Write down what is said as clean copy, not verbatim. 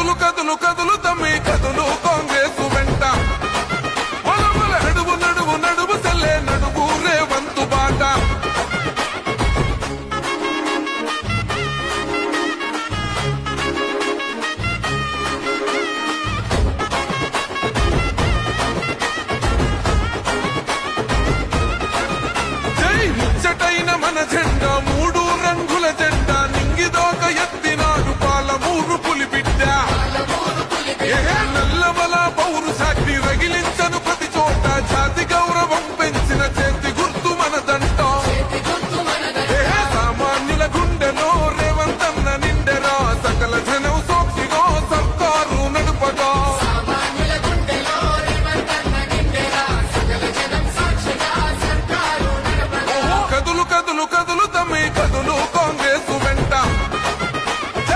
కదులు కదులు కదులు తమ్మి కదులు కాంగ్రెస్ వెంట నడువు నడువు నడువు తల్లే నడువు రేవంతు బాట జై ముచ్చటైన మన జెండా మూడు రంగుల జెండా నింగిదోక ఎత్తినాడు పాలమూరు పులిబిడ్డ నల్లబల పౌరు సాక్షి రగిలించను ప్రతి చోట జాతి గౌరవం పెంచిన చేతి గుర్తు మనదంట సామాన్యుల గుండెలో రేవంతన్న నిండెరా సకల జనం సాక్షిగా సర్కారు నడుపగా కదులు కదులు కదులు తమ్మి కదులు